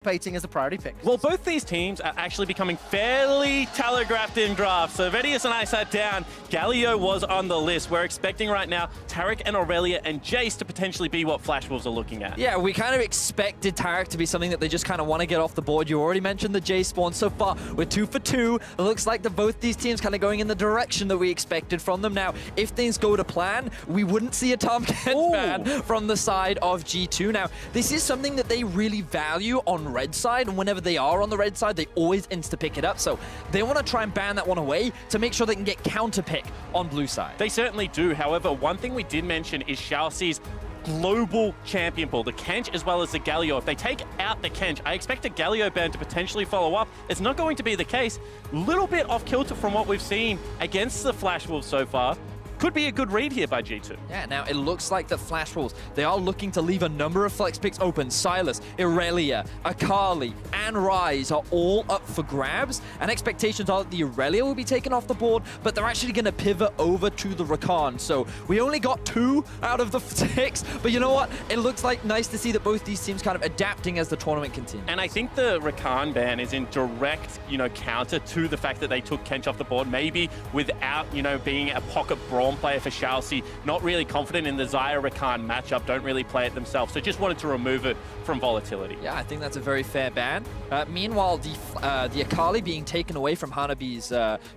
participating as the priority pick. Well, both these teams are actually becoming fairly telegraphed in drafts. So Vedius and I sat down. Galio was on the list. We're expecting right now Tarek and Aurelia and Jace to potentially be what Flash Wolves are looking at. Yeah, we kind of expected Tarek to be something that they just kind of want to get off the board. You already mentioned the Jace spawn. So far, we're 2 for 2. It looks like both these teams kind of going in the direction that we expected from them. Now, if things go to plan, we wouldn't see a Tom Kent ban from the side of G2. Now, this is something that they really value on red side, and whenever they are on the red side, they always insta-pick it up. So they want to try and ban that one away to make sure they can get counter-pick on blue side. They certainly do. However, one thing we did mention is Shalcy's global champion pool, the Kench as well as the Galio. If they take out the Kench, I expect a Galio ban to potentially follow up. It's not going to be the case. Little bit off kilter from what we've seen against the Flash Wolves so far. Could be a good read here by G2. Yeah, now it looks like the Flash Wolves, they are looking to leave a number of flex picks open. Sylas, Irelia, Akali, and Ryze are all up for grabs, and expectations are that the Irelia will be taken off the board, but they're actually going to pivot over to the Rakan. So we only got 2 out of the 6, but you know what? It looks like nice to see that both these teams kind of adapting as the tournament continues. And I think the Rakan ban is in direct, counter to the fact that they took Kench off the board, maybe without, being a pocket brawl player for Shalcy, not really confident in the Xayah Rakan matchup, don't really play it themselves, so just wanted to remove it from volatility. Yeah, I think that's a very fair ban. Meanwhile, the Akali being taken away from Hanabi's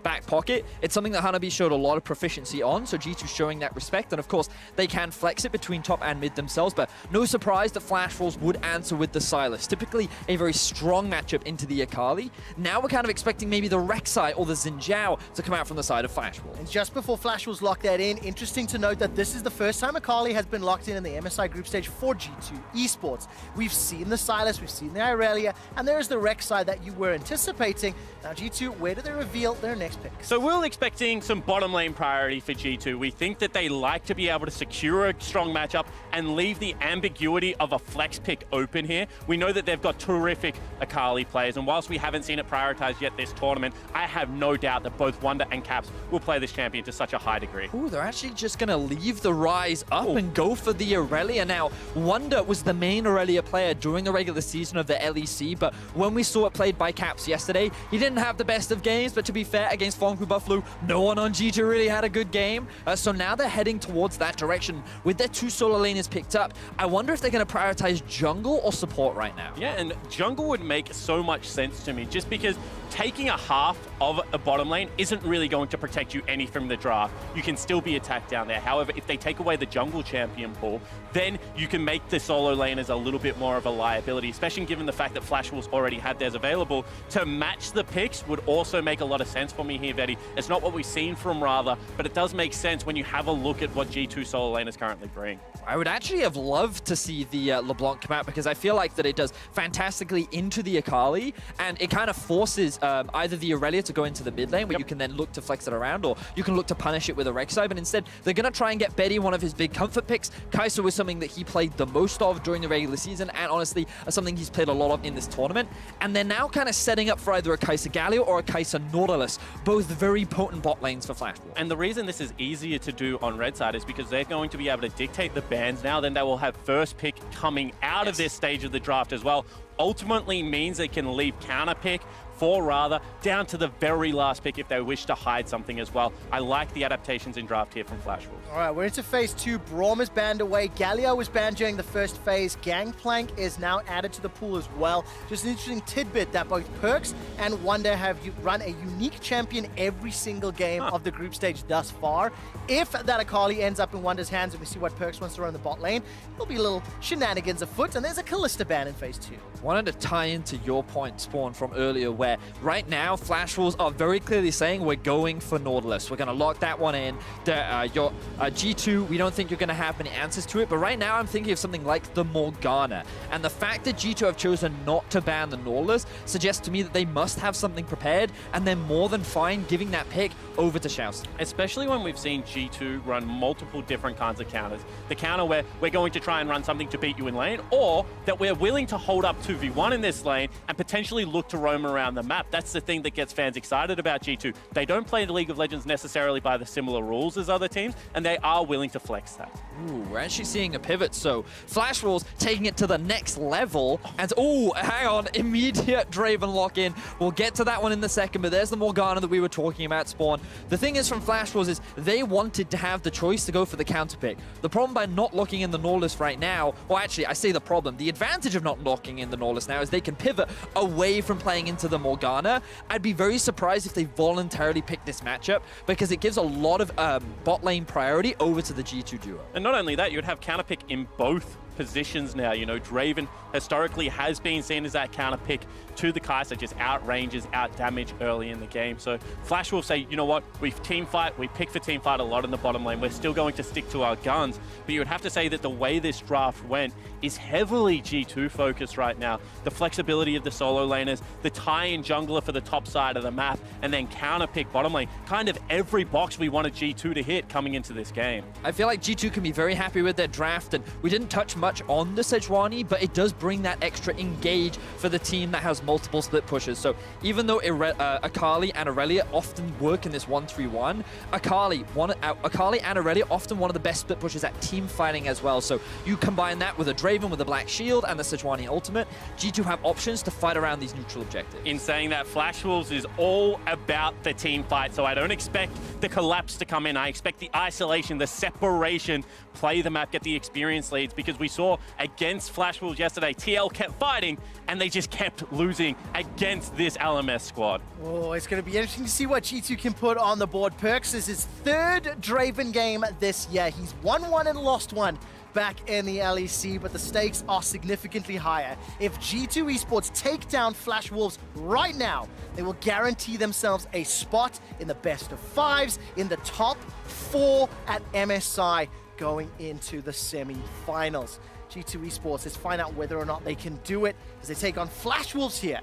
back pocket, it's something that Hanabi showed a lot of proficiency on, so G2 showing that respect, and of course, they can flex it between top and mid themselves, but no surprise that Flash Wolves would answer with the Sylas. Typically, a very strong matchup into the Akali. Now we're kind of expecting maybe the Rek'Sai or the Xin Zhao to come out from the side of Flash Wolves. And just before Flash Wolves lock that in, interesting to note that this is the first time Akali has been locked in the MSI group stage for G2 Esports. We've seen the Sylas, we've seen the Irelia, and there is the Rek'Sai that you were anticipating. Now G2, where do they reveal their next pick? So we're expecting some bottom lane priority for G2. We think that they like to be able to secure a strong matchup and leave the ambiguity of a flex pick open here. We know that they've got terrific Akali players, and whilst we haven't seen it prioritized yet this tournament, I have no doubt that both Wunder and Caps will play this champion to such a high degree. Ooh, they're actually just going to leave the Ryze up and go for the Aurelia. Now, Wunder was the main Aurelia player during the regular season of the LEC, but when we saw it played by Caps yesterday, he didn't have the best of games, but to be fair, against Fongfu Buffalo, no one on G2 really had a good game. So now they're heading towards that direction. With their 2 solo laners picked up, I wonder if they're going to prioritize jungle or support right now. Yeah, and jungle would make so much sense to me, just because taking a half of a bottom lane isn't really going to protect you any from the draft. You can still be attacked down there. However, if they take away the jungle champion pool, then you can make the solo laners a little bit more of a liability, especially given the fact that Flash Wolves already had theirs available. To match the picks would also make a lot of sense for me here, Vedi. It's not what we've seen from Rather, but it does make sense when you have a look at what G2 solo laners currently bring. I would actually have loved to see the LeBlanc come out, because I feel like that it does fantastically into the Akali, and it kind of forces either the Aurelia to go into the mid lane, where you can then look to flex it around, or you can look to punish it with a Rek'Sai, but instead they're going to try and get Betty one of his big comfort picks. Kai'Sa was something that he played the most of during the regular season, and honestly, something he's played a lot of in this tournament. And they're now kind of setting up for either a Kai'Sa Galio or a Kai'Sa Nautilus, both very potent bot lanes for Flash Wolves. And the reason this is easier to do on red side is because they're going to be able to dictate the bans now. Then they will have first pick coming out of this stage of the draft as well. Ultimately means they can leave counter pick for Rather down to the very last pick if they wish to hide something as well. I like the adaptations in draft here from Flash Wolves. All right, we're into phase 2. Braum is banned away. Galio was banned during the first phase. Gangplank is now added to the pool as well. Just an interesting tidbit that both Perks and Wunder have run a unique champion every single game of the group stage thus far. If that Akali ends up in Wunder's hands and we see what Perks wants to run in the bot lane, there'll be a little shenanigans afoot, and there's a Kalista ban in phase 2. Wanted to tie into your point, Spawn, from earlier, where right now Flash Wolves are very clearly saying we're going for Nautilus. We're going to lock that one in. Your G2, we don't think you're going to have many answers to it, but right now I'm thinking of something like the Morgana. And the fact that G2 have chosen not to ban the Nautilus suggests to me that they must have something prepared, and they're more than fine giving that pick over to Shalcy. Especially when we've seen G2 run multiple different kinds of counters. The counter where we're going to try and run something to beat you in lane, or that we're willing to hold up 2v1 in this lane and potentially look to roam around around the map. That's the thing that gets fans excited about G2. They don't play the League of Legends necessarily by the similar rules as other teams, and they are willing to flex that. Ooh, we're actually seeing a pivot, so Flash Wolves taking it to the next level, and oh, hang on, immediate Draven lock-in. We'll get to that one in the second, but there's the Morgana that we were talking about, Spawn. The thing is from Flash Wolves is they wanted to have the choice to go for the counter pick. The problem by not locking in the Nautilus right now, well actually I say the problem, the advantage of not locking in the Nautilus now is they can pivot away from playing into the Morgana. I'd be very surprised if they voluntarily pick this matchup because it gives a lot of bot lane priority over to the G2 duo. And not only that, you'd have counter pick in both positions now. You know, Draven historically has been seen as that counter pick to the Kai'Sa, just out ranges, out damage early in the game. So Flash will say, you know what, we team fight, we pick for team fight a lot in the bottom lane. We're still going to stick to our guns. But you would have to say that the way this draft went is heavily G2 focused right now. The flexibility of the solo laners, the tie-in jungler for the top side of the map, and then counter pick bottom lane. Kind of every box we wanted G2 to hit coming into this game. I feel like G2 can be very happy with their draft, and we didn't touch much on the Sejuani, but it does bring that extra engage for the team that has multiple split pushes. So even though Akali and Aurelia often work in this 1-3-1, Akali and Aurelia often one of the best split pushes at team fighting as well. So you combine that with a Draven with a Black Shield and the Sejuani ultimate, G2 have options to fight around these neutral objectives. In saying that, Flash Wolves is all about the team fight, so I don't expect the collapse to come in. I expect the isolation, the separation, play the map, get the experience leads, because we saw against Flash Wolves yesterday, TL kept fighting and they just kept losing against this LMS squad. Oh, it's going to be interesting to see what G2 can put on the board. Perkz is his third Draven game this year. He's won one and lost one back in the LEC, but the stakes are significantly higher. If G2 Esports take down Flash Wolves right now, they will guarantee themselves a spot in the best of fives, in the top 4 at MSI going into the semi-finals. G2 Esports, let's find out whether or not they can do it as they take on Flash Wolves here.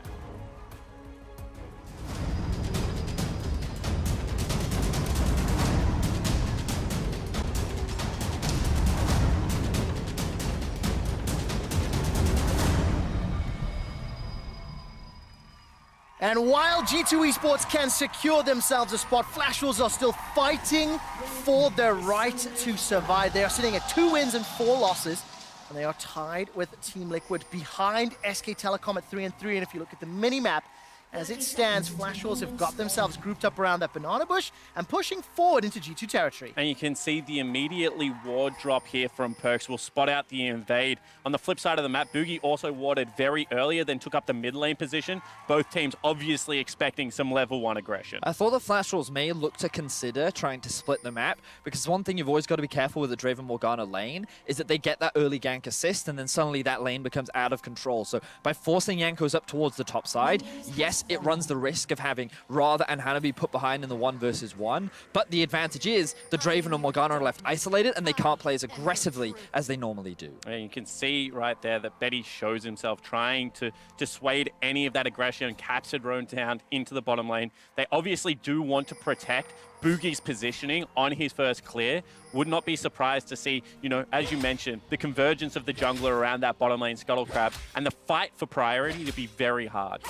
And while G2 Esports can secure themselves a spot, Flash Wolves are still fighting for their right to survive. They are sitting at 2 wins and 4 losses, and they are tied with Team Liquid behind SK Telecom at 3-3. And if you look at the mini-map, as it stands, Flash Wolves have got themselves grouped up around that banana bush and pushing forward into G2 territory. And you can see the immediately ward drop here from Perkz will spot out the invade. On the flip side of the map, Boogie also warded very earlier, then took up the mid lane position. Both teams obviously expecting some level 1 aggression. I thought the Flash Wolves may look to consider trying to split the map, because one thing you've always got to be careful with the Draven Morgana lane is that they get that early gank assist, and then suddenly that lane becomes out of control. So by forcing Jankos up towards the top side, yes, it runs the risk of having Radha and Hannah be put behind in the 1-versus-1, but the advantage is the Draven and Morgana are left isolated and they can't play as aggressively as they normally do. And you can see right there that Betty shows himself trying to dissuade any of that aggression and captured Roan down into the bottom lane. They obviously do want to protect Boogie's positioning on his first clear. Would not be surprised to see, you know, as you mentioned, the convergence of the jungler around that bottom lane Scuttle Crab and the fight for priority to be very hard.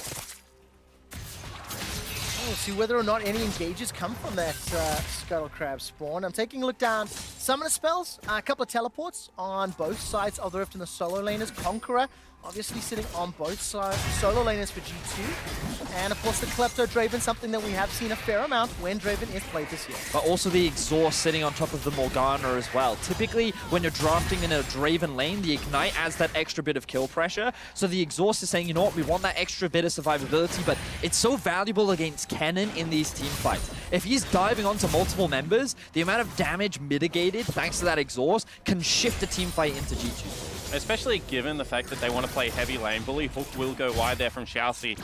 We'll see whether or not any engages come from that Scuttle Crab spawn. I'm taking a look down. Summoner spells, a couple of teleports on both sides of the rift in the solo laners. Conqueror obviously sitting on both sides, solo laners for G2. And of course the Klepto Draven, something that we have seen a fair amount when Draven is played this year. But also the Exhaust sitting on top of the Morgana as well. Typically, when you're drafting in a Draven lane, the Ignite adds that extra bit of kill pressure. So the Exhaust is saying, you know what, we want that extra bit of survivability, but it's so valuable against Kennen in these team fights. If he's diving onto multiple members, the amount of damage mitigated thanks to that Exhaust can shift a team fight into G2. Especially given the fact that they want to play heavy lane bully. Hook will go wide there from Xiaoxi.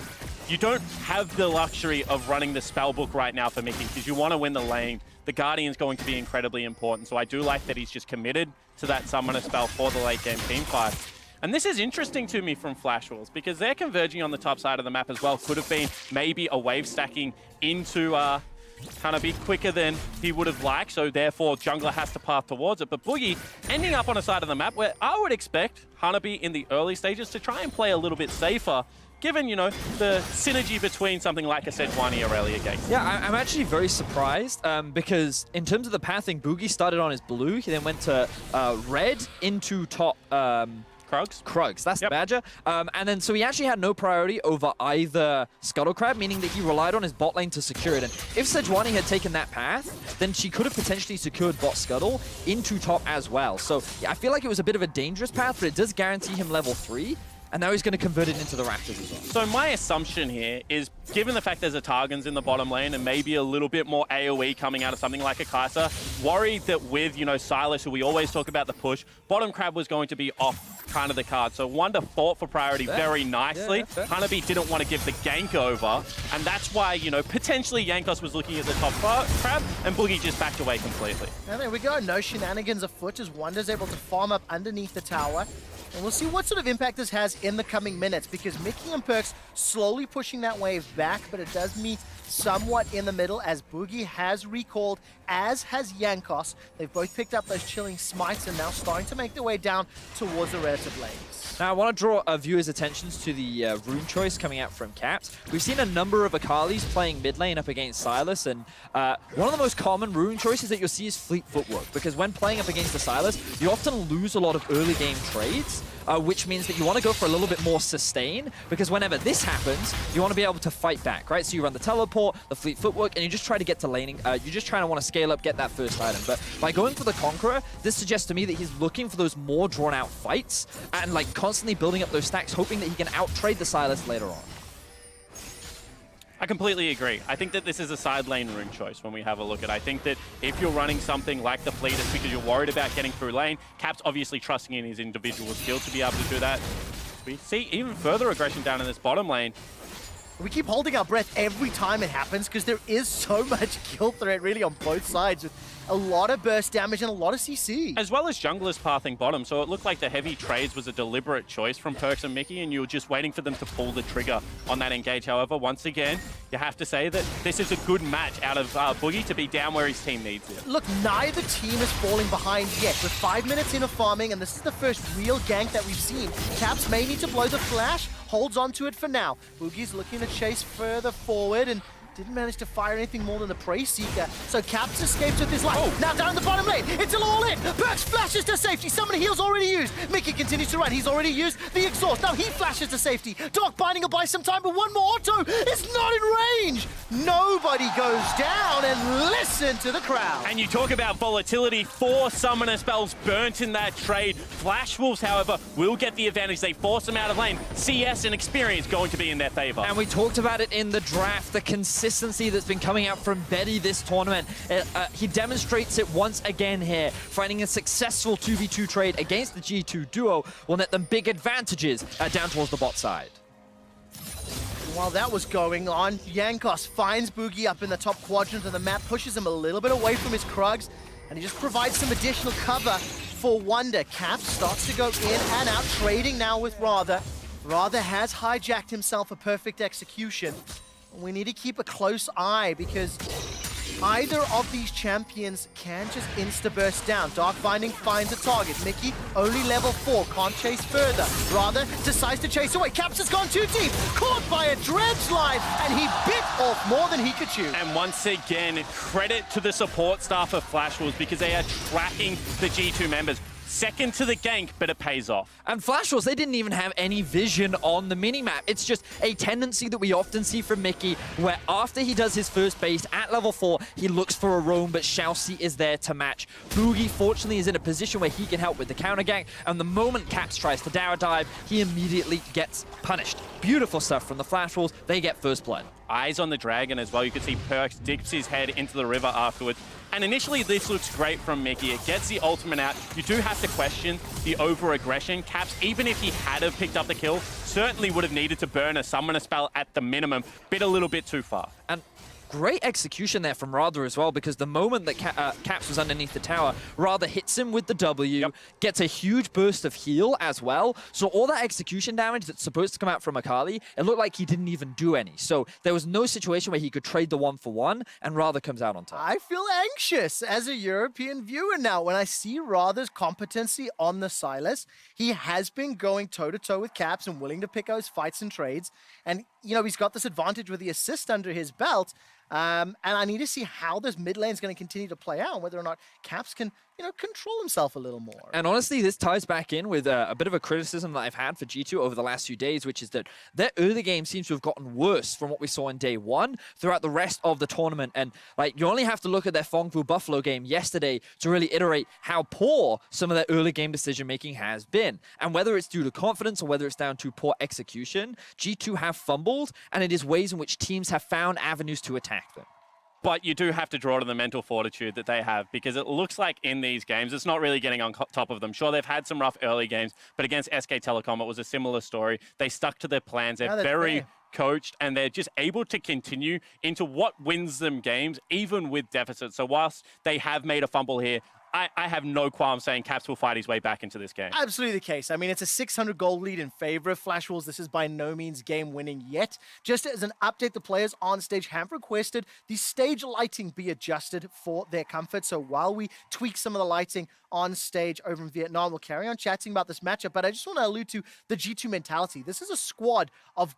You don't have the luxury of running the spellbook right now for Mickey because you want to win the lane. The Guardian's going to be incredibly important, so I do like that he's just committed to that summoner spell for the late game team fight. And this is interesting to me from Flash Wolves because they're converging on the top side of the map as well. Could have been maybe a wave stacking into kind of be quicker than he would have liked, so therefore jungler has to path towards it. But Boogie ending up on a side of the map where I would expect Hanabi in the early stages to try and play a little bit safer given, you know, the synergy between something like a Sejuani Aurelia game. Yeah, I'm actually very surprised because in terms of the pathing, Boogie started on his blue. He then went to red into top... Krugs, that's the Badger. And then so he actually had no priority over either Scuttle Crab, meaning that he relied on his bot lane to secure it. And if Sejuani had taken that path, then she could have potentially secured bot Scuttle into top as well. So yeah, I feel like it was a bit of a dangerous path, but it does guarantee him level 3. And now he's going to convert it into the Raptors as well. So my assumption here is, given the fact there's a Targons in the bottom lane and maybe a little bit more AoE coming out of something like a Kai'Sa, worried that with, you know, Silas, who we always talk about the push, bottom Crab was going to be off kind of the card. So Wonder fought for priority very nicely. Hanabi didn't want to give the gank over. And that's why, you know, potentially Jankos was looking at the top Crab and Boogie just backed away completely. And there we go. No shenanigans afoot as Wonder's able to farm up underneath the tower. And we'll see what sort of impact this has in the coming minutes, because Mickey and Perks slowly pushing that wave back, but it does meet somewhat in the middle as Boogie has recalled, as has Jankos. They've both picked up those chilling smites and now starting to make their way down towards the relative lanes. Now, I want to draw viewers' attentions to the rune choice coming out from Caps. We've seen a number of Akalis playing mid lane up against Silas, and one of the most common rune choices that you'll see is Fleet Footwork, because when playing up against the Silas, you often lose a lot of early game trades, which means that you want to go for a little bit more sustain, because whenever this happens, you want to be able to fight back, right? So you run the teleport, the Fleet Footwork, and you just try to get to laning. You're just trying to want to scale up, get that first item. But by going for the Conqueror, this suggests to me that he's looking for those more drawn-out fights and like constantly building up those stacks, hoping that he can out-trade the Silas later on. I completely agree. I think that this is a side lane rune choice when we have a look at it. I think that if you're running something like the Fleet, it's because you're worried about getting through lane. Cap's obviously trusting in his individual skill to be able to do that. We see even further aggression down in this bottom lane. We keep holding our breath every time it happens because there is so much kill threat really on both sides, with a lot of burst damage and a lot of CC. As well as junglers pathing bottom, so it looked like the heavy trades was a deliberate choice from Perks and Mickey, and you were just waiting for them to pull the trigger on that engage. However, once again, you have to say that this is a good match out of Boogie to be down where his team needs it. Look, neither team is falling behind yet. With 5 minutes in of farming, and this is the first real gank that we've seen. Caps may need to blow the flash, holds on to it for now. Boogie's looking to chase further forward and didn't manage to fire anything more than the Prey Seeker. So Caps escapes with his life. Oh. Now down the bottom lane, it's all in. Perks flashes to safety. Summoning heal's already used. Mickey continues to run. He's already used the exhaust. Now he flashes to safety. Dark Binding will buy some time, but one more auto is not in range. Nobody goes down, and listen to the crowd. And you talk about volatility. 4 summoner spells burnt in that trade. Flash Wolves, however, will get the advantage. They force them out of lane. CS and experience going to be in their favor. And we talked about it in the draft, the consistency that's been coming out from Betty this tournament. He demonstrates it once again here. Finding a successful 2v2 trade against the G2 duo will net them big advantages down towards the bot side. While that was going on, Jankos finds Boogie up in the top quadrant of the map, pushes him a little bit away from his Krugs, and he just provides some additional cover for Wonder. Cap starts to go in and out, trading now with Rather. Rather has hijacked himself a perfect execution. We need to keep a close eye because either of these champions can just insta-burst down. Dark Binding finds a target. Mickey, only level 4, can't chase further. Rather, decides to chase away. Caps has gone too deep, caught by a dredge line, and he bit off more than he could chew. And once again, credit to the support staff of Flash Wolves because they are tracking the G2 members. Second to the gank, but it pays off. And Flash Wolves, they didn't even have any vision on the minimap. It's just a tendency that we often see from Mickey, where after he does his first base at level 4, he looks for a roam, but Xiaoxi is there to match. Boogie, fortunately, is in a position where he can help with the counter gank, and the moment Caps tries to dower dive, he immediately gets punished. Beautiful stuff from the Flash Wolves. They get first blood. Eyes on the dragon as well. You can see Perks dips his head into the river afterwards. And initially, this looks great from Mickey. It gets the ultimate out. You do have to question the over-aggression. Caps, even if he had have picked up the kill, certainly would have needed to burn a summoner spell at the minimum. Bit a little bit too far. And Great execution there from Radha as well, because the moment that Caps was underneath the tower, Radha hits him with the W, gets a huge burst of heal as well. So all that execution damage that's supposed to come out from Akali, it looked like he didn't even do any. So there was no situation where he could trade the 1-for-1, and Radha comes out on top. I feel anxious as a European viewer now when I see Radha's competency on the Sylas. He has been going toe-to-toe with Caps and willing to pick out his fights and trades. And, you know, he's got this advantage with the assist under his belt. And I need to see how this mid lane is going to continue to play out and whether or not Caps can, you know, control himself a little more. And honestly, this ties back in with a bit of a criticism that I've had for G2 over the last few days, which is that their early game seems to have gotten worse from what we saw in day one throughout the rest of the tournament. And like, you only have to look at their Fongfu Buffalo game yesterday to really iterate how poor some of their early game decision making has been. And whether it's due to confidence or whether it's down to poor execution, G2 have fumbled, and it is ways in which teams have found avenues to attack them. But you do have to draw to the mental fortitude that they have, because it looks like in these games, it's not really getting on top of them. Sure, they've had some rough early games, but against SK Telecom, it was a similar story. They stuck to their plans. They're very coached, and they're just able to continue into what wins them games, even with deficits. So whilst they have made a fumble here, I have no qualm saying Caps will fight his way back into this game. Absolutely the case. I mean, it's a 600 goal lead in favor of Flash Wolves. This is by no means game winning yet. Just as an update, the players on stage have requested the stage lighting be adjusted for their comfort. So while we tweak some of the lighting on stage over in Vietnam, we'll carry on chatting about this matchup. But I just want to allude to the G2 mentality. This is a squad of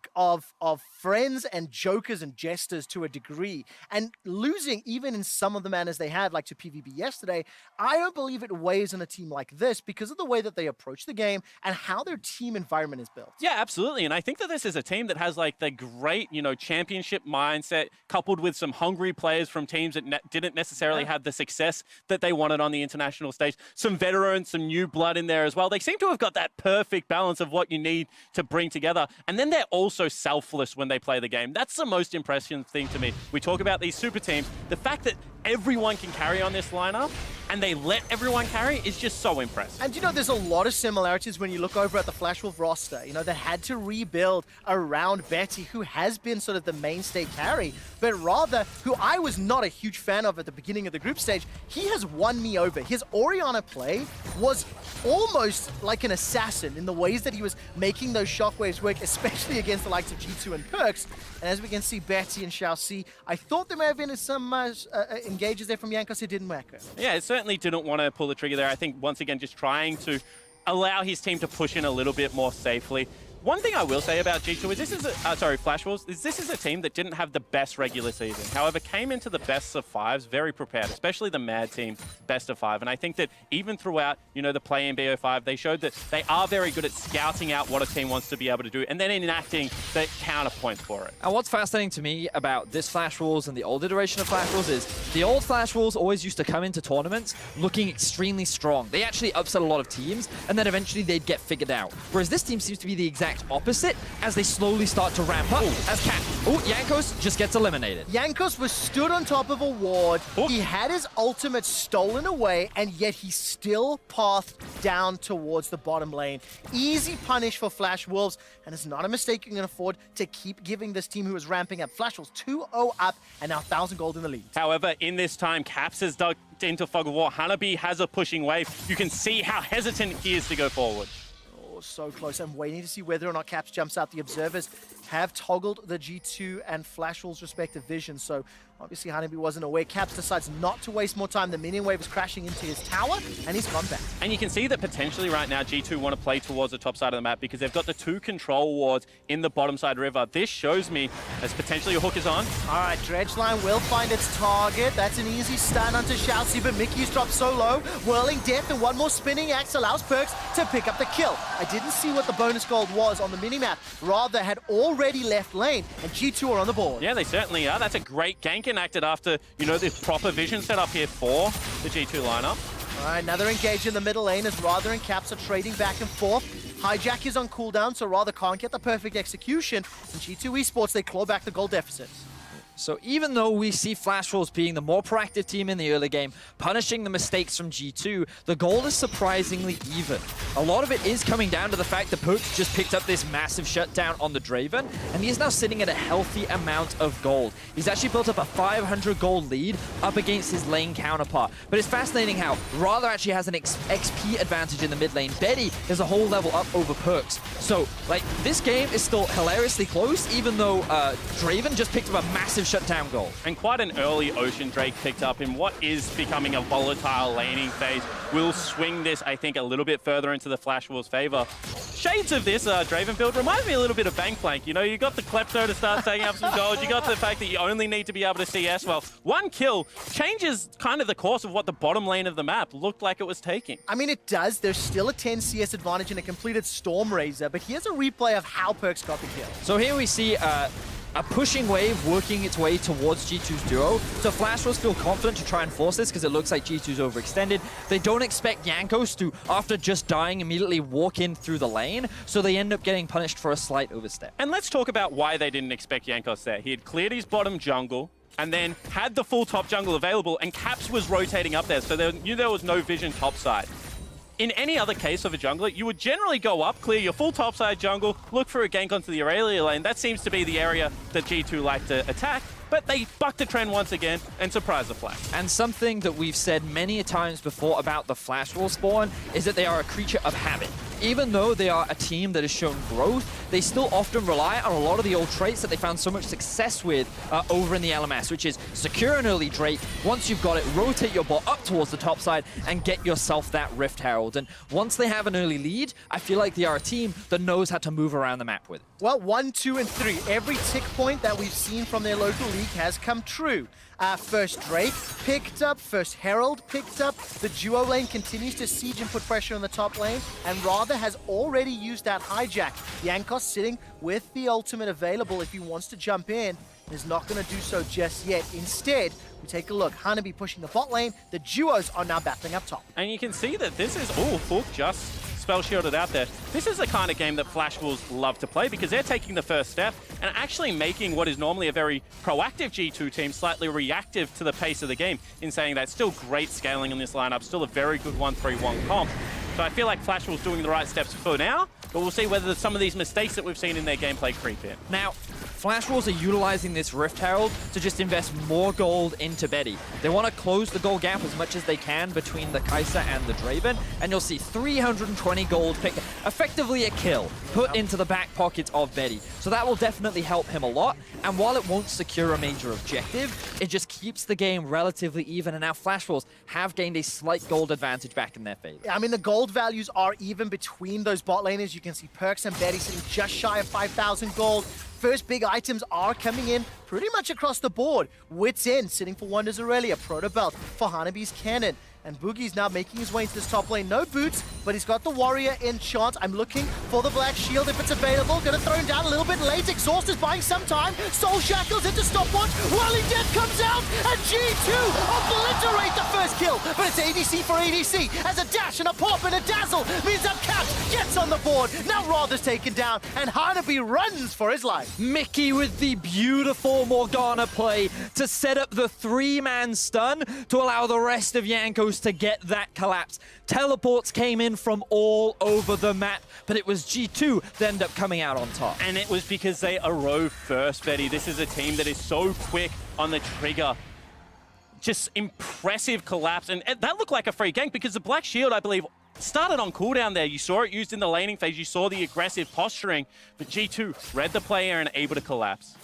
friends and jokers and jesters to a degree. And losing even in some of the manners they had, like to PvP yesterday, I don't believe it weighs on a team like this because of the way that they approach the game and how their team environment is built. Yeah, absolutely. And I think that this is a team that has like the great, you know, championship mindset coupled with some hungry players from teams that didn't necessarily have the success that they wanted on the international stage. Some veterans, some new blood in there as well. They seem to have got that perfect balance of what you need to bring together. And then they're also selfless when they play the game. That's the most impressive thing to me. We talk about these super teams. The fact that everyone can carry on this lineup and they let everyone carry is just so impressive. And you know, there's a lot of similarities when you look over at the Flash Wolf roster. You know, they had to rebuild around Betty, who has been sort of the mainstay carry, but Radha, who I was not a huge fan of at the beginning of the group stage, he has won me over. His Orianna play was almost like an assassin in the ways that he was making those shockwaves work, especially against the likes of G2 and Perks. And as we can see, Betty and Xiao Si, I thought there may have been some engages there from Jankos. It didn't work. Yeah, it certainly didn't want to pull the trigger there. I think, once again, just trying to allow his team to push in a little bit more safely. One thing I will say about G2 is this is Flash Wolves, this is a team that didn't have the best regular season. However, came into the best of fives very prepared, especially the Mad team best of five. And I think that even throughout, you know, the play in BO5, they showed that they are very good at scouting out what a team wants to be able to do and then enacting the counterpoint for it. And what's fascinating to me about this Flash Wolves and the old iteration of Flash Wolves is the old Flash Wolves always used to come into tournaments looking extremely strong. They actually upset a lot of teams, and then eventually they'd get figured out. Whereas this team seems to be the exact opposite as they slowly start to ramp up. As Cat. Oh, Jankos just gets eliminated. Jankos was stood on top of a ward. He had his ultimate stolen away, and yet he still pathed down towards the bottom lane. Easy punish for Flash Wolves, and it's not a mistake you can afford to keep giving this team who is ramping up. Flash Wolves 2-0 up and now 1,000 gold in the lead. However, in this time, Caps has dug into Fog of War. Hanabi has a pushing wave. You can see how hesitant he is to go forward. So close. I'm waiting to see whether or not Caps jumps out. The observers have toggled the G2 and Flash Wolves' respective vision, so obviously Hanabi wasn't aware. Caps decides not to waste more time. The minion wave is crashing into his tower, and he's gone back. And you can see that potentially right now G2 want to play towards the top side of the map because they've got the two control wards in the bottom side river. This shows me as potentially a hook is on. All right, Dredge Line will find its target. That's an easy stun onto Xiaoxi, but Mickey's dropped so low. Whirling Death and one more spinning axe allows Perks to pick up the kill. I didn't see what the bonus gold was on the minimap. Rather had already left lane, and G2 are on the board. Yeah, they certainly are. That's a great gank enacted after, you know, this proper vision set up here for the G2 lineup. All right, another engage in the middle lane as Rather and Caps are trading back and forth. Hijack is on cooldown, so Rather can't get the perfect execution. And G2 Esports, they claw back the gold deficit. So even though we see Flash Wolves being the more proactive team in the early game, punishing the mistakes from G2, the gold is surprisingly even. A lot of it is coming down to the fact that Perks just picked up this massive shutdown on the Draven, and he is now sitting at a healthy amount of gold. He's actually built up a 500 gold lead up against his lane counterpart. But it's fascinating how Rather actually has an XP advantage in the mid lane. Betty is a whole level up over Perks. So, like, this game is still hilariously close, even though Draven just picked up a massive shutdown goal. And quite an early Ocean Drake picked up in what is becoming a volatile laning phase. Will swing this, I think, a little bit further into the Flash Wolves' favor. Shades of this Draven build reminds me a little bit of Gangplank. You know, you got the Klepto to start taking up some gold. You got the fact that you only need to be able to CS well. One kill changes kind of the course of what the bottom lane of the map looked like it was taking. I mean, it does. There's still a 10 CS advantage in a completed Storm Razor, but here's a replay of how Perks got the kill. So here we see a pushing wave working its way towards G2's duo. So Flash Wolves feel confident to try and force this because it looks like G2's overextended. They don't expect Jankos to, after just dying, immediately walk in through the lane, so they end up getting punished for a slight overstep. And let's talk about why they didn't expect Jankos there. He had cleared his bottom jungle and then had the full top jungle available, and Caps was rotating up there, so they knew there was no vision topside. In any other case of a jungler, you would generally go up, clear your full topside jungle, look for a gank onto the Aurelia lane. That seems to be the area that G2 like to attack, but they bucked the trend once again and surprised the Flash. And something that we've said many times before about the Flash Wolf spawn is that they are a creature of habit. Even though they are a team that has shown growth, they still often rely on a lot of the old traits that they found so much success with over in the LMS, which is secure an early Drake. Once you've got it, rotate your bot up towards the top side and get yourself that Rift Herald. And once they have an early lead, I feel like they are a team that knows how to move around the map with it. Well, 1, 2, and 3. Every tick point that we've seen from their local league has come true. First Drake picked up, first Herald picked up. The duo lane continues to siege and put pressure on the top lane, and Rather has already used that hijack. Jankos sitting with the ultimate available if he wants to jump in. Is not going to do so just yet. Instead, we take a look. Hanabi pushing the bot lane. The duos are now battling up top. And you can see that this is, Hook just spell shielded out there. This is the kind of game that Flash Wolves love to play because they're taking the first step and actually making what is normally a very proactive G2 team slightly reactive to the pace of the game in saying that still great scaling in this lineup, still a very good 1-3-1 comp. So I feel like Flash Wolves doing the right steps for now, but we'll see whether some of these mistakes that we've seen in their gameplay creep in. Now, Flash Wolves are utilizing this Rift Herald to just invest more gold into Betty. They want to close the gold gap as much as they can between the Kai'Sa and the Draven, and you'll see 320 gold pick, effectively a kill, put into the back pockets of Betty. So that will definitely help him a lot, and while it won't secure a major objective, it just keeps the game relatively even, and now Flash Wolves have gained a slight gold advantage back in their favor. I mean, the gold values are even between those bot laners. You can see Perks and Betty sitting just shy of 5,000 gold. First big items are coming in pretty much across the board. Wits in, sitting for Wonders Aurelia, Proto Belt for Hanabi's Cannon. And Boogie's now making his way into this top lane. No boots, but he's got the Warrior enchant. I'm looking for the Black Shield if it's available. Gonna throw him down a little bit late. Exhaust is buying some time. Soul Shackles into stopwatch. Wally Death comes out, and G2 obliterate the first kill. But it's ADC for ADC. As a dash and a pop and a dazzle means that Caps gets on the board. Now Rather's taken down, and Hanabi runs for his life. Mickey with the beautiful Morgana play to set up the 3-man stun to allow the rest of Jankos to get that collapse. Teleports came in from all over the map, but it was G2 that ended up coming out on top. And it was because they arose first, Betty. This is a team that is so quick on the trigger. Just impressive collapse, and that looked like a free gank because the Black Shield, I believe, started on cooldown there. You saw it used in the laning phase. You saw the aggressive posturing, but G2 read the player and able to collapse.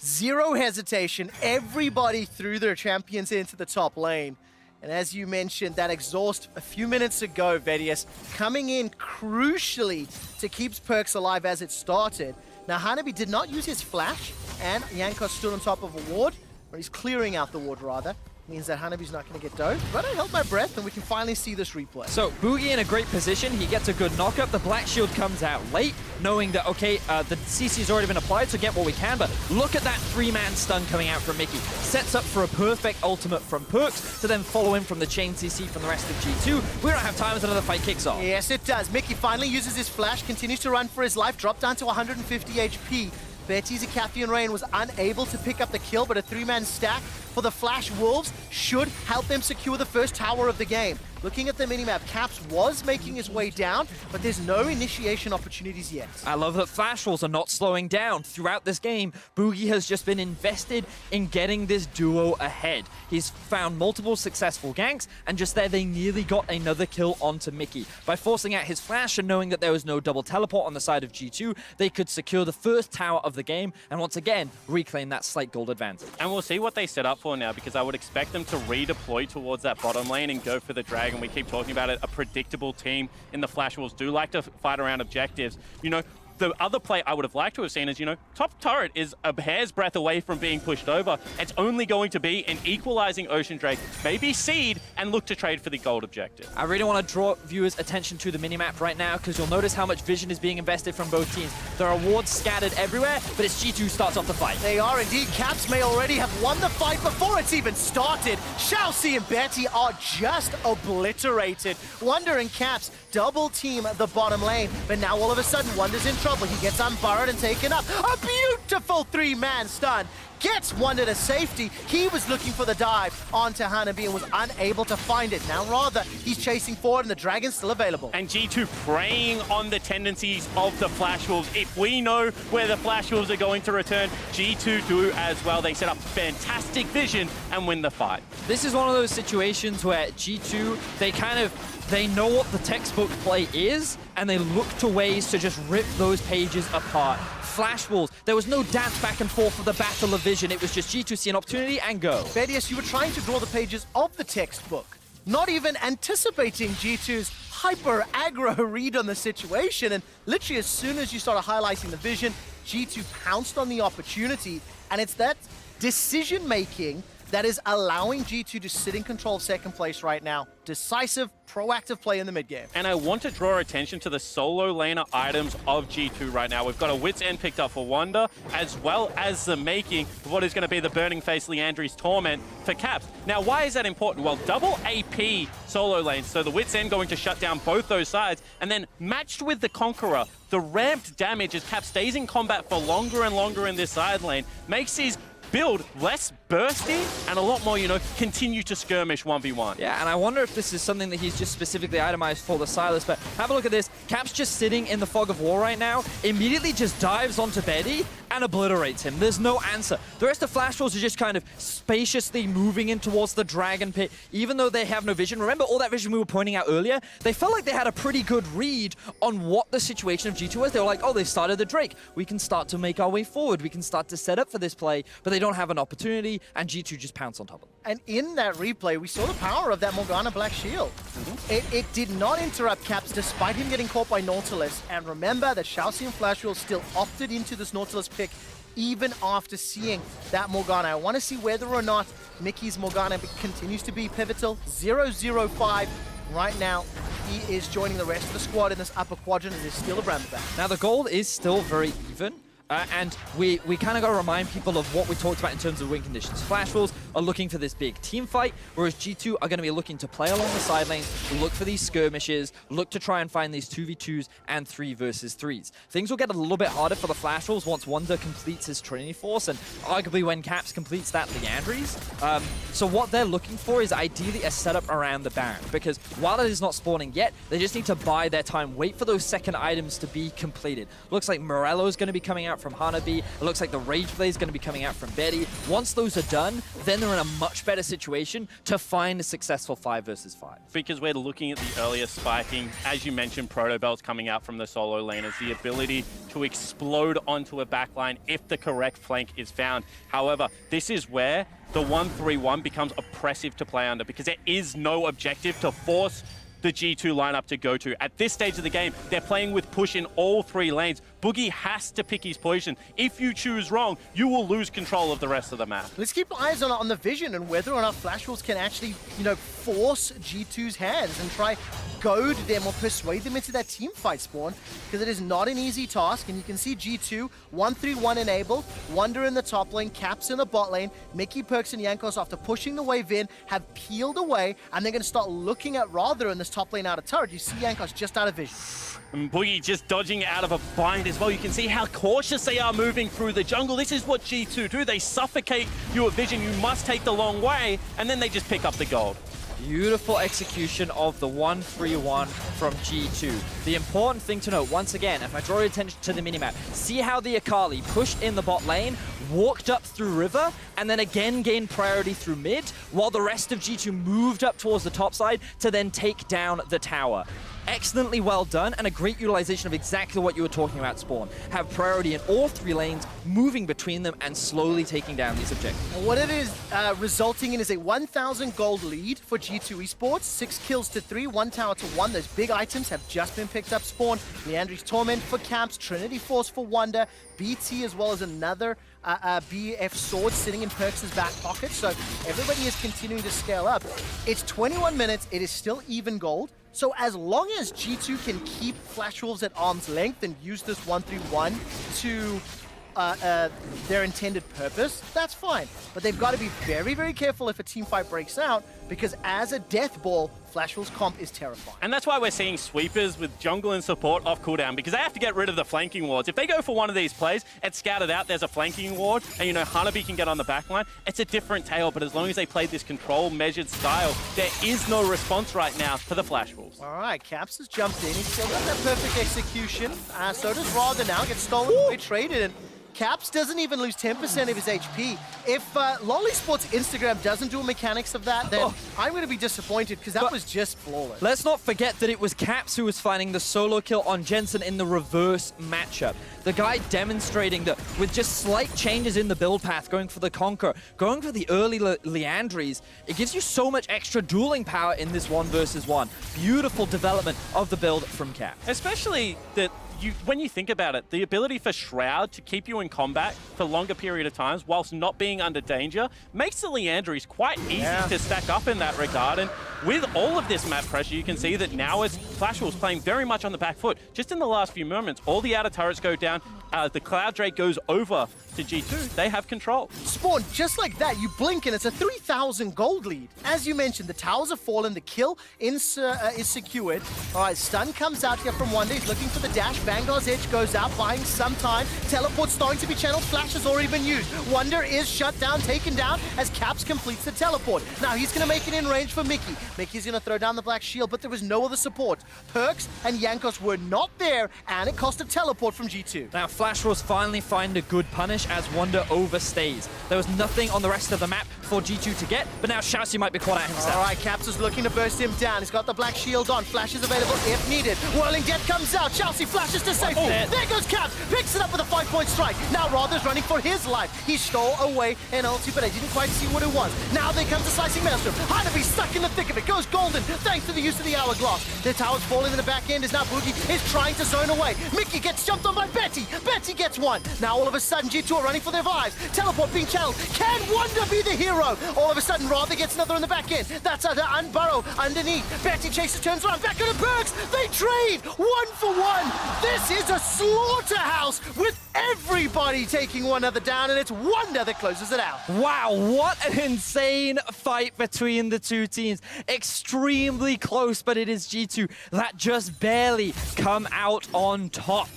Zero hesitation. Everybody threw their champions into the top lane. And as you mentioned, that exhaust a few minutes ago, Vedius, coming in crucially to keep Perks alive as it started. Now, Hanabi did not use his flash, and Jankos stood on top of a ward, or he's clearing out the ward, rather. Means that Hanabi's not going to get dove, but I held my breath and we can finally see this replay. So Boogie in a great position, he gets a good knockup, the Black Shield comes out late, knowing that, okay, the CC's already been applied, so get what we can, but look at that 3-man stun coming out from Mickey. Sets up for a perfect ultimate from Perks to then follow in from the chain CC from the rest of G2. We don't have time as another fight kicks off. Yes, it does. Mickey finally uses his flash, continues to run for his life, dropped down to 150 HP. Betty's Ecathian Rain was unable to pick up the kill, but a 3-man stack for the Flash Wolves should help them secure the first tower of the game. Looking at the minimap, Caps was making his way down, but there's no initiation opportunities yet. I love that Flash Wolves are not slowing down. Throughout this game, Boogie has just been invested in getting this duo ahead. He's found multiple successful ganks, and just there they nearly got another kill onto Mickey. By forcing out his flash and knowing that there was no double teleport on the side of G2, they could secure the first tower of the game, and once again, reclaim that slight gold advantage. And we'll see what they set up for now, because I would expect them to redeploy towards that bottom lane and go for the Dragon. We keep talking about it, a predictable team in the Flash Wolves do like to fight around objectives. You know, the other play I would have liked to have seen is, you know, top turret is a hair's breadth away from being pushed over. It's only going to be an equalizing Ocean Drake, maybe seed, and look to trade for the gold objective. I really want to draw viewers' attention to the minimap right now, because you'll notice how much vision is being invested from both teams. There are wards scattered everywhere, but it's G2 starts off the fight. They are indeed. Caps may already have won the fight before it's even started. Xiaoxi and Betty are just obliterated. Wonder and Caps double team the bottom lane, but now all of a sudden Wonder's in trouble. He gets unburrowed and taken up. A beautiful 3-man stun. Gets Wonder to safety. He was looking for the dive onto Hanabi and was unable to find it. Now rather, he's chasing forward and the Dragon's still available. And G2 preying on the tendencies of the Flash Wolves. If we know where the Flash Wolves are going to return, G2 do as well. They set up fantastic vision and win the fight. This is one of those situations where G2, they know what the textbook play is, and they look to ways to just rip those pages apart. Flash Wolves, there was no dance back and forth for the Battle of Vision. It was just G2 see an opportunity and go. Bedius, you were trying to draw the pages of the textbook, not even anticipating G2's hyper aggro read on the situation. And literally as soon as you started highlighting the vision, G2 pounced on the opportunity. And it's that decision making that is allowing G2 to sit in control of second place right now. Decisive, proactive play in the mid game. And I want to draw attention to the solo laner items of G2 right now. We've got a Wit's End picked up for Wonder, as well as the making of what is going to be the Burning Face Leandri's Torment for Caps. Now, why is that important? Well, double AP solo lanes, so the Wit's End going to shut down both those sides, and then matched with the Conqueror, the ramped damage as Caps stays in combat for longer and longer in this side lane, makes his build less bursty and a lot more, you know, continue to skirmish 1v1. Yeah, and I wonder if this is something that he's just specifically itemized for the Silas, but have a look at this. Caps just sitting in the fog of war right now, immediately just dives onto Betty and obliterates him. There's no answer. The rest of Flash Wolves are just kind of spaciously moving in towards the Dragon Pit, even though they have no vision. Remember all that vision we were pointing out earlier? They felt like they had a pretty good read on what the situation of G2 was. They were like, oh, they started the Drake. We can start to make our way forward. We can start to set up for this play, but they don't have an opportunity, and G2 just pounce on top of them. And in that replay, we saw the power of that Morgana Black Shield. It did not interrupt Caps despite him getting caught by Nautilus. And remember that Xiaoxi and Flash Wolves still opted into this Nautilus pick even after seeing that Morgana. I want to see whether or not Mickey's Morgana continues to be pivotal. 0-0-5 right now. He is joining the rest of the squad in this upper quadrant and is still a Bramble back. Now the gold is still very even. And we kind of got to remind people of what we talked about in terms of win conditions. Flash Wolves are looking for this big team fight, whereas G2 are going to be looking to play along the side lanes, look for these skirmishes, look to try and find these 2v2s and 3 versus 3s. Things will get a little bit harder for the Flash Wolves once Wonder completes his Trinity Force, and arguably when Caps completes that Leandri's. So what they're looking for is ideally a setup around the Baron, because while it is not spawning yet, they just need to buy their time, wait for those second items to be completed. Looks like Morello's going to be coming out from Hanabi. It looks like the Rage Blade is going to be coming out from Betty. Once those are done, then they're in a much better situation to find a successful 5 versus 5. Because we're looking at the earlier spiking, as you mentioned, Proto Bells coming out from the solo laners, the ability to explode onto a backline if the correct flank is found. However, this is where the 1-3-1 becomes oppressive to play under, because there is no objective to force the G2 lineup to go to. At this stage of the game, they're playing with push in all 3 lanes. Boogie has to pick his position. If you choose wrong, you will lose control of the rest of the map. Let's keep eyes on the vision and whether or not Flash Wolves can actually, you know, force G2's hands and try goad them or persuade them into that team fight spawn, because it is not an easy task. And you can see G2 1-3-1 enabled, Wonder in the top lane, Caps in the bot lane, Mickey, Perks, and Jankos after pushing the wave in have peeled away, and they're going to start looking at Rather in this top lane out of turret. You see Jankos just out of vision. And Boogie just dodging out of a bind as well. You can see how cautious they are moving through the jungle. This is what G2 do. They suffocate your vision. You must take the long way, and then they just pick up the gold. Beautiful execution of the 1-3-1 from G2. The important thing to note, once again, if I draw your attention to the minimap, see how the Akali pushed in the bot lane, walked up through river, and then again gained priority through mid, while the rest of G2 moved up towards the top side to then take down the tower. Excellently well done, and a great utilization of exactly what you were talking about, Spawn. Have priority in all 3 lanes, moving between them and slowly taking down these objectives. And what it is resulting in is a 1,000 gold lead for G2 Esports. 6 kills to 3, 1 tower to 1. Those big items have just been picked up. Spawn, Leandri's Torment for Caps, Trinity Force for Wonder, BT as well as another BF sword sitting in Perks' back pocket. So everybody is continuing to scale up. It's 21 minutes. It is still even gold. So as long as G2 can keep Flash Wolves at arm's length and use this 1-3-1 to their intended purpose, that's fine. But they've got to be very, very careful if a team fight breaks out, because as a death ball, Flash Wolves comp is terrifying. And that's why we're seeing sweepers with jungle and support off cooldown, because they have to get rid of the flanking wards. If they go for one of these plays, it's scouted out, there's a flanking ward, and you know Hanabi can get on the backline, it's a different tale, but as long as they play this controlled, measured style, there is no response right now for the Flash Wolves. All right, Caps has jumped in. He's still got that perfect execution. So does Rather now, gets stolen, traded, and Caps doesn't even lose 10% of his HP. If Lolly Sports Instagram doesn't do a mechanics of that, then I'm going to be disappointed, because that was just flawless. Let's not forget that it was Caps who was finding the solo kill on Jensen in the reverse matchup. The guy demonstrating that with just slight changes in the build path, going for the Conquer, going for the early Leandries, it gives you so much extra dueling power in this 1 versus 1. Beautiful development of the build from Caps. Especially that when you think about it, the ability for Shroud to keep you in combat for longer period of times whilst not being under danger makes the Leandries quite easy to stack up in that regard. And with all of this map pressure, you can see that now as Flash Wolves playing very much on the back foot. Just in the last few moments, all the outer turrets go down, the Cloud Drake goes over to G2. They have control. Spawn, just like that, you blink and it's a 3,000 gold lead. As you mentioned, the towers have fallen, the kill is secured. All right, Stun comes out here from Wonder. He's looking for the dash. Vanguard's Edge goes out, buying some time. Teleport's starting to be channeled. Flash has already been used. Wonder is shut down, taken down as Caps completes the teleport. Now he's going to make it in range for Mickey. Mickey's going to throw down the Black Shield, but there was no other support. Perks and Yankos were not there, and it cost a teleport from G2. Now Flash Wolves finally find a good punish as Wonder overstays. There was nothing on the rest of the map for G2 to get, but now Xiaoxi might be caught out himself. All right, Caps is looking to burst him down. He's got the Black Shield on. Flash is available if needed. Whirling Death comes out. Xiaoxi flashes to safety. There goes Caps. Picks it up with a 5-point strike. Now Rather's running for his life. He stole away an ulti, but I didn't quite see what it was. Now they come to Slicing Maelstrom. Hanabi stuck in the thick of it. Goes Golden thanks to the use of the Hourglass. The tower's falling in the back end as now Boogie is trying to zone away. Mickey gets jumped on by Betty. Betty gets one. Now all of a sudden G2 are running for their lives. Teleport being channeled. Can Wonder be the hero? All of a sudden Rather gets another in the back end. That's under Unburrow underneath. Betty chases, turns around, back into Perks. They trade 1 for 1. This is a slaughterhouse with everybody taking one another down, and it's Wonder that closes it out. Wow, what an insane fight between the two teams. Extremely close, but it is G2 that just barely come out on top.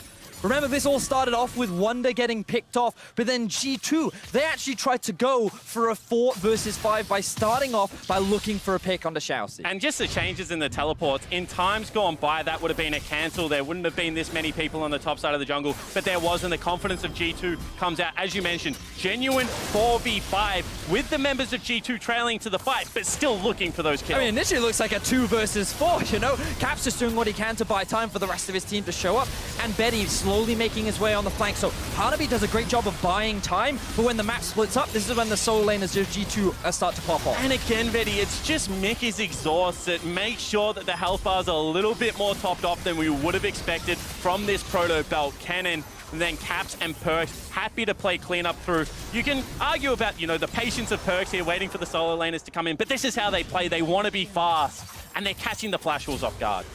Remember, this all started off with Wonder getting picked off, but then G2, they actually tried to go for a 4 versus 5 by starting off by looking for a pick onto Xiaoxi. And just the changes in the teleports, in times gone by, that would have been a cancel. There wouldn't have been this many people on the top side of the jungle, but there was, and the confidence of G2 comes out. As you mentioned, genuine 4v5 with the members of G2 trailing to the fight, but still looking for those kills. I mean, initially it looks like a 2 versus 4, you know? Caps just doing what he can to buy time for the rest of his team to show up, and Betty slowly making his way on the flank. So Hanabi does a great job of buying time, but when the map splits up, this is when the solo laners of G2 start to pop off. And again, Betty, it's just Mickey's exhaust that makes sure that the health bars are a little bit more topped off than we would have expected from this proto belt cannon. And then Caps and Perks happy to play cleanup through. You can argue about, you know, the patience of Perks here waiting for the solo laners to come in, but this is how they play. They want to be fast, and they're catching the Flash Wolves off guard.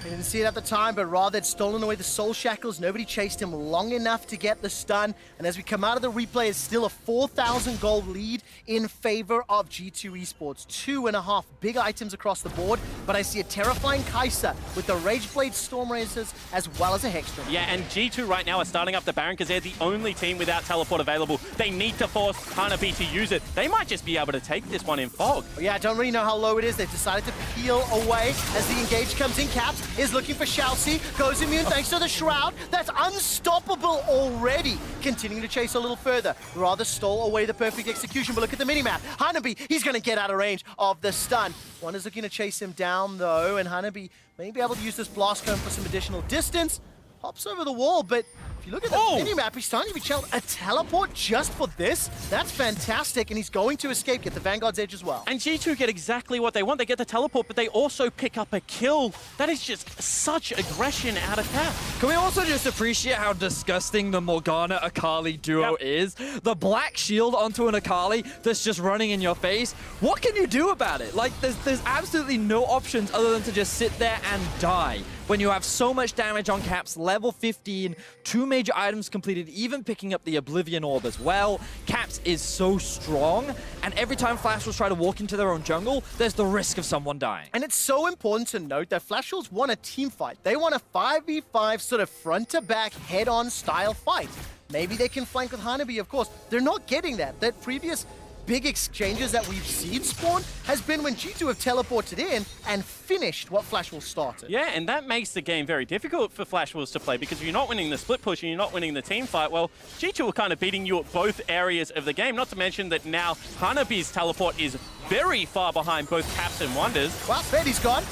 He didn't see it at the time, but rather had stolen away the soul shackles. Nobody chased him long enough to get the stun. And as we come out of the replay, it's still a 4,000 gold lead in favor of G2 Esports. 2.5 big items across the board, but I see a terrifying Kai'Sa with the Rageblade Storm Razors as well as a Hextron. Yeah, and G2 right now are starting up the Baron because they're the only team without teleport available. They need to force Hanabi to use it. They might just be able to take this one in fog. Yeah, I don't really know how low it is. They've decided to peel away as the engage comes in. Caps is looking for Shalcy, goes immune thanks to the Shroud. That's unstoppable already. Continuing to chase a little further. Rather stole away the perfect execution, but look at the minimap. Hanabi, he's going to get out of range of the stun. Wonder's looking to chase him down though, and Hanabi may be able to use this blast cone for some additional distance. Hops over the wall, but if you look at the minimap, he's starting to be chilled. A teleport just for this? That's fantastic, and he's going to escape, get the Vanguard's Edge as well. And G2 get exactly what they want. They get the teleport, but they also pick up a kill. That is just such aggression out of Cap. Can we also just appreciate how disgusting the Morgana Akali duo is? The black shield onto an Akali that's just running in your face. What can you do about it? Like, there's absolutely no options other than to just sit there and die. When you have so much damage on Caps, level 15, 2 major items completed, even picking up the Oblivion Orb as well. Caps is so strong, and every time Flash Wolves try to walk into their own jungle, there's the risk of someone dying. And it's so important to note that Flash Wolves want a team fight. They want a 5v5 sort of front-to-back, head-on style fight. Maybe they can flank with Hanabi, of course. They're not getting that. That previous big exchanges that we've seen spawn has been when G2 have teleported in and finished what Flash Wolves started. Yeah, and that makes the game very difficult for Flash Wolves to play because if you're not winning the split push and you're not winning the team fight, well, G2 are kind of beating you at both areas of the game, not to mention that now Hanabi's teleport is very far behind both Caps and Wonders. Well, Betty's gone.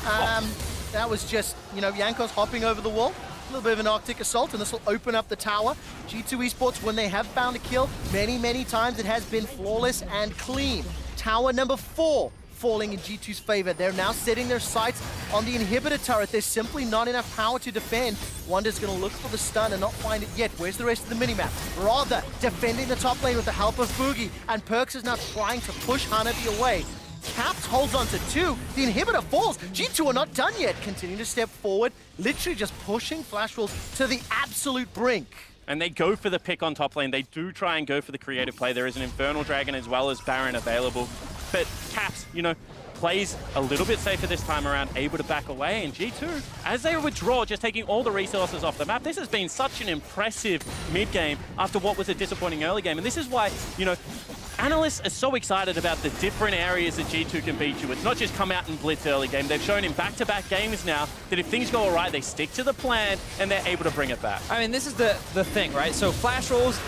That was just, you know, Jankos hopping over the wall. A little bit of an Arctic assault, and this will open up the tower. G2 Esports, when they have found a kill, many times it has been flawless and clean. Tower number 4 falling in G2's favor. They're now setting their sights on the inhibitor turret. There's simply not enough power to defend. Wonder's going to look for the stun and not find it yet. Where's the rest of the minimap? Rather, defending the top lane with the help of Boogie, and Perkz is now trying to push Hanabi away. Caps holds on to 2. The inhibitor falls. G2 are not done yet. Continuing to step forward, literally just pushing Flash Wolves to the absolute brink. And they go for the pick on top lane. They do try and go for the creative play. There is an Infernal Dragon as well as Baron available. But Caps, you know, plays a little bit safer this time around, able to back away. And G2, as they withdraw, just taking all the resources off the map, this has been such an impressive mid-game after what was a disappointing early game. And this is why, you know, analysts are so excited about the different areas that G2 can beat you. It's not just come out and blitz early game. They've shown in back-to-back games now that if things go all right, they stick to the plan and they're able to bring it back. I mean, this is the thing, right? So Flash Wolves,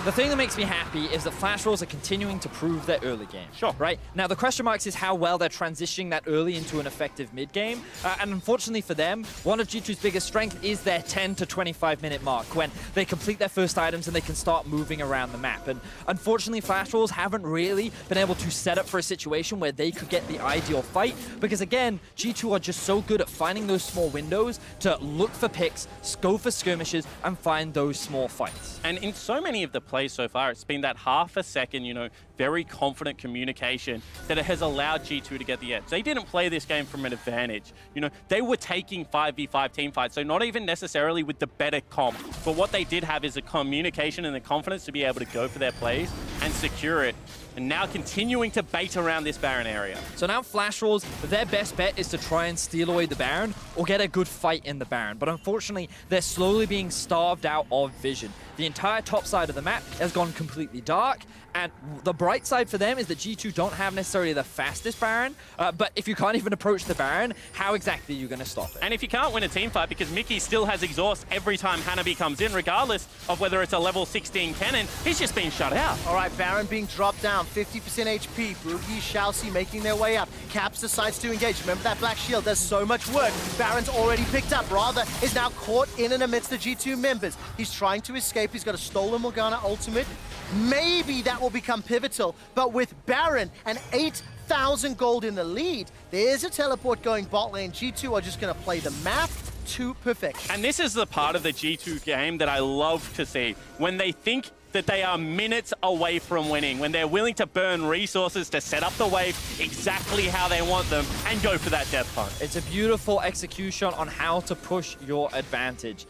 the thing that makes me happy is that Flash Wolves are continuing to prove their early game. Sure. Right? Now, the question marks is how well they're transitioning that early into an effective mid-game. And unfortunately for them, one of G2's biggest strength is their 10 to 25 minute mark when they complete their first items and they can start moving around the map. And unfortunately, Flash Wolves haven't really been able to set up for a situation where they could get the ideal fight because, again, G2 are just so good at finding those small windows to look for picks, go for skirmishes, and find those small fights. And in so many of the plays so far, it's been that half a second, you know, very confident communication that it has allowed G2 to get the edge. They didn't play this game from an advantage. You know, they were taking 5v5 team fights, so not even necessarily with the better comp. But what they did have is the communication and the confidence to be able to go for their plays and secure it. And now continuing to bait around this Baron area. So now Flash Wolves, their best bet is to try and steal away the Baron or get a good fight in the Baron. But unfortunately, they're slowly being starved out of vision. The entire top side of the map has gone completely dark. And the bright side for them is that G2 don't have necessarily the fastest Baron, but if you can't even approach the Baron, how exactly are you going to stop it? And if you can't win a team fight, because Mickey still has exhaust every time Hanabi comes in, regardless of whether it's a level 16 cannon, he's just been shut out. All right, Baron being dropped down, 50% HP. Boogie, Shalcy making their way up. Caps decides to engage. Remember that black shield does so much work. Baron's already picked up. Rather is now caught in and amidst the G2 members. He's trying to escape. He's got a stolen Morgana ultimate. Maybe that will become pivotal, but with Baron and 8,000 gold in the lead, there's a teleport going bot lane. G2 are just going to play the map to perfection. And this is the part of the G2 game that I love to see. When they think that they are minutes away from winning, when they're willing to burn resources to set up the wave exactly how they want them and go for that death hunt. It's a beautiful execution on how to push your advantage.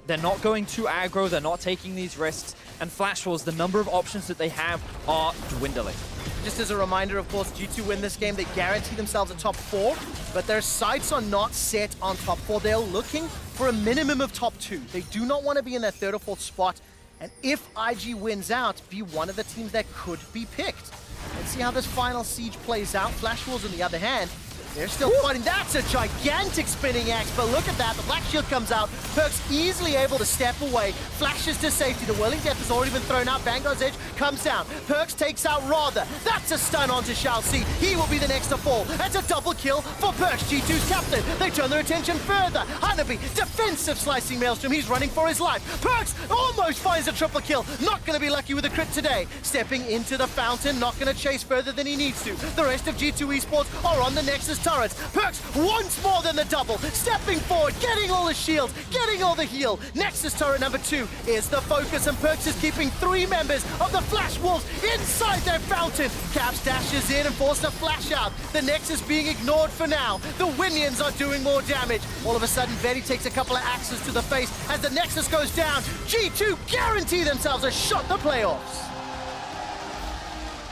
They're not going too aggro, they're not taking these risks, and Flash Wars, the number of options that they have are dwindling. Just as a reminder, of course, G2 win this game, they guarantee themselves a top 4, but their sights are not set on top 4. They're looking for a minimum of top 2. They do not want to be in that 3rd or 4th spot, and if IG wins out, be one of the teams that could be picked. Let's see how this final siege plays out. Flash Wolves, on the other hand, they're still fighting. That's a gigantic spinning axe, but look at that. The Black Shield comes out. Perkz easily able to step away. Flashes to safety. The Whirling Death has already been thrown out. Vanguard's Edge comes down. Perkz takes out Rather. That's a stun onto Shao Si. He will be the next to fall. That's a double kill for Perkz, G2's captain. They turn their attention further. Hanabi, defensive slicing Maelstrom. He's running for his life. Perkz almost finds a triple kill. Not going to be lucky with a crit today. Stepping into the fountain. Not going to chase further than he needs to. The rest of G2 Esports are on the Nexus turrets. Perkz once more than the double, stepping forward, getting all the shields, getting all the heal. Nexus turret number 2 is the focus, and Perkz is keeping 3 members of the Flash Wolves inside their fountain. Caps dashes in and forced a flash out. The Nexus being ignored for now. The Winions are doing more damage. All of a sudden, Betty takes a couple of axes to the face as the Nexus goes down. G2 guarantee themselves a shot at the playoffs.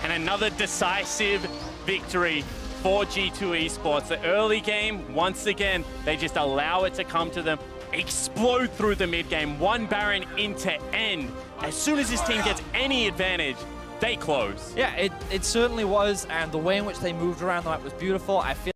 And another decisive victory for G2 Esports. The early game, once again, they just allow it to come to them, explode through the mid game, 1 Baron into end. As soon as this team gets any advantage, they close. Yeah, it certainly was, and the way in which they moved around the map was beautiful. I feel